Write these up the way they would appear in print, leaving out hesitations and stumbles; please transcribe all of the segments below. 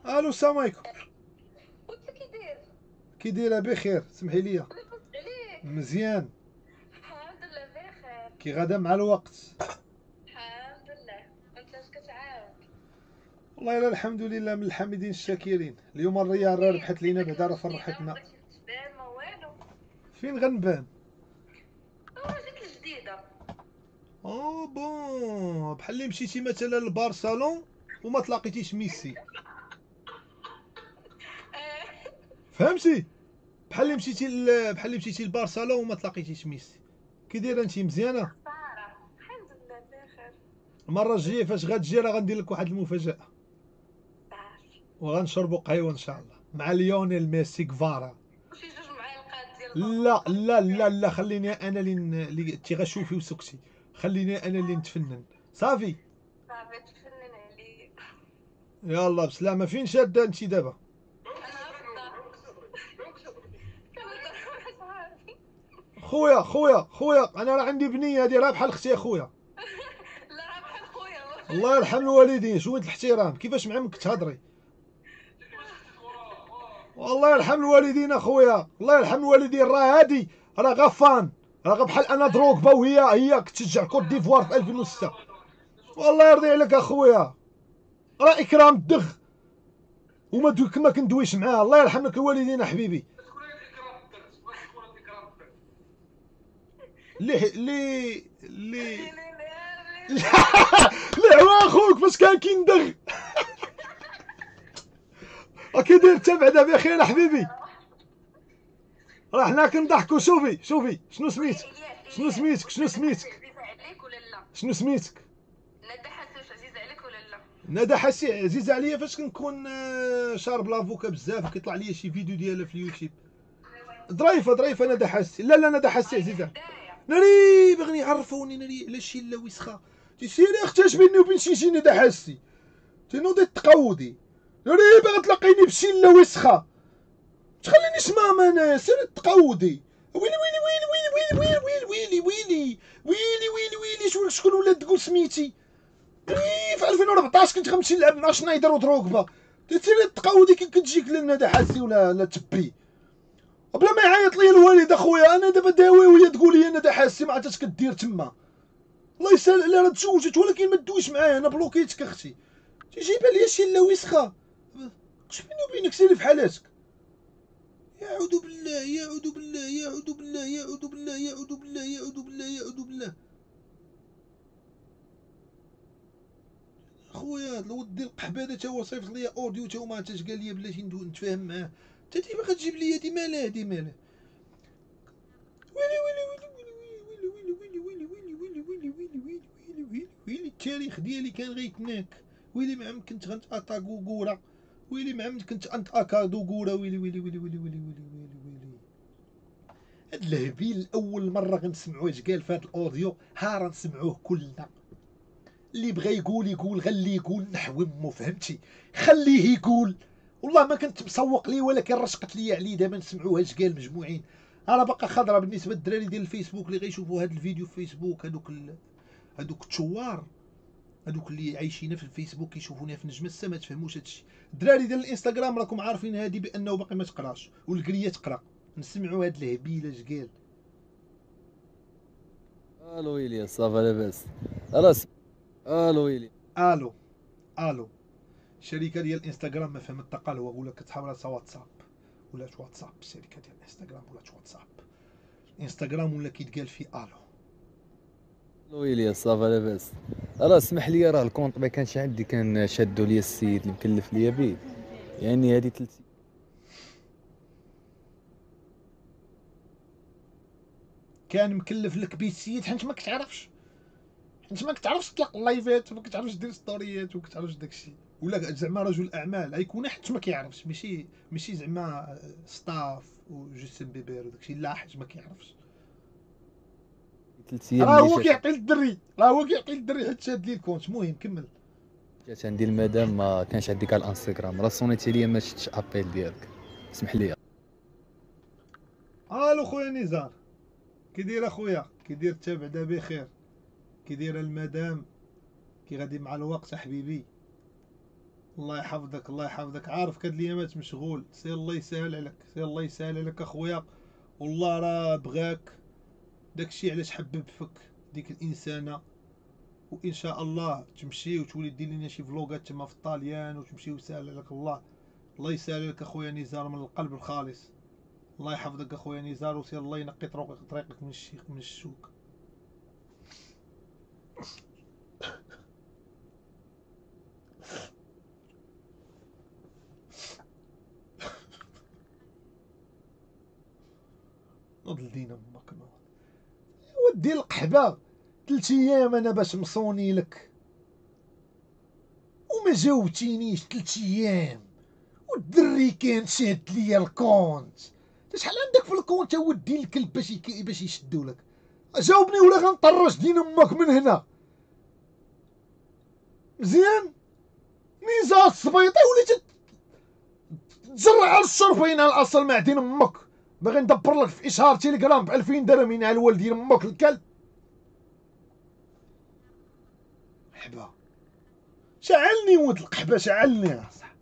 الو السلام عليكم. قلت لك كي داير؟ كي دايره؟ بخير، سمحي لي. لاباس عليك؟ مزيان. الحمد لله بخير. كي غادا مع الوقت؟ الحمد لله. انت اش كتعاود؟ والله الا الحمد لله، من الحامدين الشاكرين. اليوم الريال راه فين ربحت لينا هذاك بعدا، راه الجديده ما فرحتنا. بغيتيش تبان ما والو؟ فين غنبان؟ جات الجديده. بون، بحال اللي مشيتي مثلا لبارسلون وما تلاقيتيش ميسي. فهمتي؟ بحال اللي مشيتي لبارسلون وما تلاقيتيش ميسي. كي دايره انت؟ مزيانه؟ خساره. الحمد لله بخير. المره الجايه فاش غتجي راه غندير لك واحد المفاجاه، صافي. وغنشربوا قهوه ان شاء الله مع ليونيل ميسي كفارا. وشي جوج معالق ديال لا القهوه. لا لا لا، خليني انا اللي تي غشوفي وسكتي. خليني انا اللي نتفنن. صافي. صافي تفنن عليا. يلا بسلامه. فين شاده انت دابا؟ انا في الدار كنهضر مع صحابي. خويا انا راه عندي بنيه هادي راه بحال اختي اخويا. لا راه بحال خويا. الله يرحم الوالدين، شويه الاحترام. كيفاش معاهم كتهضري؟ والله يرحم الوالدين اخويا، الله يرحم الوالدين. راه هادي راه غفان، راه بحال انا دروغبا وهي كتشجع كوت ديفوار في 2006. والله يرضي عليك اخويا، راه اكرام الدغ وما كما كندويش معاه. الله يرحم لك الوالدين حبيبي. لي لا هو اخوك فاش كان كيندغ. كي داير انت بعدا؟ بخير حبيبي. راه حنا كنضحكوا. شوفي شنو سميتك؟ شنو سميتك؟ عزيزة عليك ولا لا؟ شنو سميتك؟ ندى حسوش عزيزة عليك ولا لا؟ ندى حسي عزيزه عليا فاش كنكون شارب لافوكا بزاف وكيطلع لي شي فيديو ديالها في اليوتيوب. ظريفه ندى حسي. لا ندى حسي هاي عزيزه. حدايا. ناري بغني يعرفوني ناري على شي لا وسخه. تسيري اختاش بيني وبين شي ندى حسي. تنوضي تقودي. ناري باغا تلاقيني بشي لا وسخه. تخليني اسمع انا سير تقودي. ويلي شكون ولات تقول سميتي؟ في 2014 كنت غنمشي نلعب مع شنايدر ودروغبا. تسيري تقودي كي كتجيك لنا حاسي ولا تبي بلا ما يعيط لي الوالد اخويا. انا دابا داوي وهي تقول لي انا حاسي ما عرفتش كدير تما. الله يسهل عليها. راه تزوجت ولكن ما تدويش معايا. انا بلوكيتك اختي. تجيب لي شي لا وسخه. اش بيني وبينك سيري في حالاتك. يعوذ بالله يعوذ بالله يعوذ بالله يعوذ بالله يعوذ بالله يعوذ بالله يعوذ بالله. خويا الود ديال القحبه تا هو صيفط لي اوديو تا هو ما عرفتش قال لي بلاتي نتفاهم معاه. انت ديما كتجيب لي هادي مالها هادي مالها. ويلي ويلي ويلي ويلي ويلي ويلي ويلي ويلي ويلي ويلي ويلي ويلي ويلي ويلي التاريخ ديالي كان غيتناك. ويلي ما عمرك كنت غنت اتاكو كورا. ويلي ما عمرك كنت انت اكادو كورا. ويلي ويلي ويلي ويلي ويلي ويلي ويلي. هاد الهبيل اول مره غنسمعوه اش قال في هاد الاوديو. ها راه نسمعوه كلنا. اللي بغى يقول غلي يقول نحو مو فهمتي. خليه يقول. والله ما كنت مسوق لي ولكن رشقت لي عليه. دابا نسمعوها اش قال مجموعين. انا باقا خضره بالنسبه للدراري ديال الفيسبوك اللي غيشوفوا هذا الفيديو في فيسبوك. هذوك التشوار، هذوك اللي عايشين في الفيسبوك كيشوفونا في نجم السما ما تفهموش هادشي. الدراري ديال الانستغرام راكم عارفين هادي بانه باقي ما تقراش والقريه تقرا. نسمعوا هاد الهبيله اش قال. الو ويلي صافا لاباس. راس. الو ويلي. الو الو. الشركه ديال الانستغرام ما فهمت التقال. هو ولا كتحاول واتساب ولات واتساب. الشركه ديال الانستغرام ولات واتساب. انستغرام ولا كيتقال فيه الو. الو ويلي صافا لاباس. راه اسمح لي، راه الكونط ما كانش عندي، كان شادو لي السيد اللي مكلف ليا بيه. يعني هادي 3. كان مكلف لك بيه السيد حيت ما كتعرفش. انت ما كتعرفش تطلق اللايفات، ما كتعرفش دير ستوريات، وما كتعرفش داكشي. ولا زعما رجل اعمال غيكون حيت ما كيعرفش. ماشي زعما ستاف وجوستن بيبر وداكشي. لا حيت ما كيعرفش. 3 ايام راه اللي هو كيعطي للدري. حيت شاد لي الكونت. المهم كمل. جات عندي المدام، ما كانش عندي كاع الانستغرام، راه صونيتي ليا ما شفتش ابيل ديالك. اسمح لي. الو خويا نزار. كي داير اخويا؟ كي داير انت بعدا؟ بخير. كي دايره المدام؟ كي غادي مع الوقت حبيبي؟ الله يحفظك الله يحفظك. عارفك هاد الايامات مشغول، سي الله يسهل عليك، سي الله يسهل عليك اخويا. والله راه بغاك، داكشي علاش حبب فيك ديك الانسانه. وان شاء الله تمشي وتولي دير لنا شي فلوغات تما في الطاليان وتمشي ويسهل عليك الله. الله يسهل عليك اخويا نزار من القلب الخالص. الله يحفظك اخويا نزار، وسي الله ينقي طريقك من الشوك. نوض لدينا امك نوض. ودي القحبه 3 ايام انا باش مصوني لك وما جاوبتينيش 3 ايام، والدري كان شاد ليا الكونت. شحال عندك في الكونت ودي الكلب باش يشدو لك؟ جاوبني ولا غنطرش دين امك من هنا. مزيان نزار السبيطي وليت تجرع على الشرفين على الاصل مع دين امك. باغي ندبر لك في اشهار تيليجرام ب2000 درهم من على والدين امك الكلب. حبه شعلني ولد القحبه شعلني صح.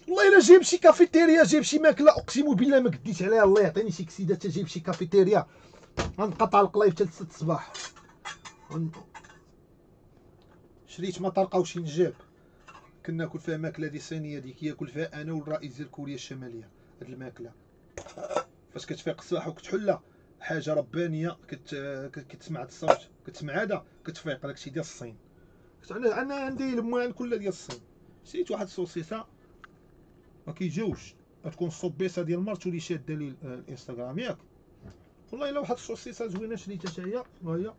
والله الا جايب شي كافيتيريا جايب شي ماكله اقسم بالله ما قديت عليها. الله يعطيني شي كسيده حتى جايب شي كافيتيريا غنقطع القلايف حتى 6 الصباح. شريت ما طرقه وشي نجاب كنا ناكل فيها ماكله دي صينيه ديك ياكل فيها انا والرئيس ديال كوريا الشماليه. هاد الماكله فاش كتفيق الصباح وكتحلى حاجه ربانيه كتسمع هاد الصوت كتسمع هذا كتفيق. داكشي ديال الصين. انا عندي الموان كلها ديال الصين. شريت واحد الصوصيصه ما كيجيوش، غتكون الصبيصه ديال المرت تولي شاده لي الانستغرام ياك. والله الا واحد الصوصيصه زوينه شريتها حتى هي وهي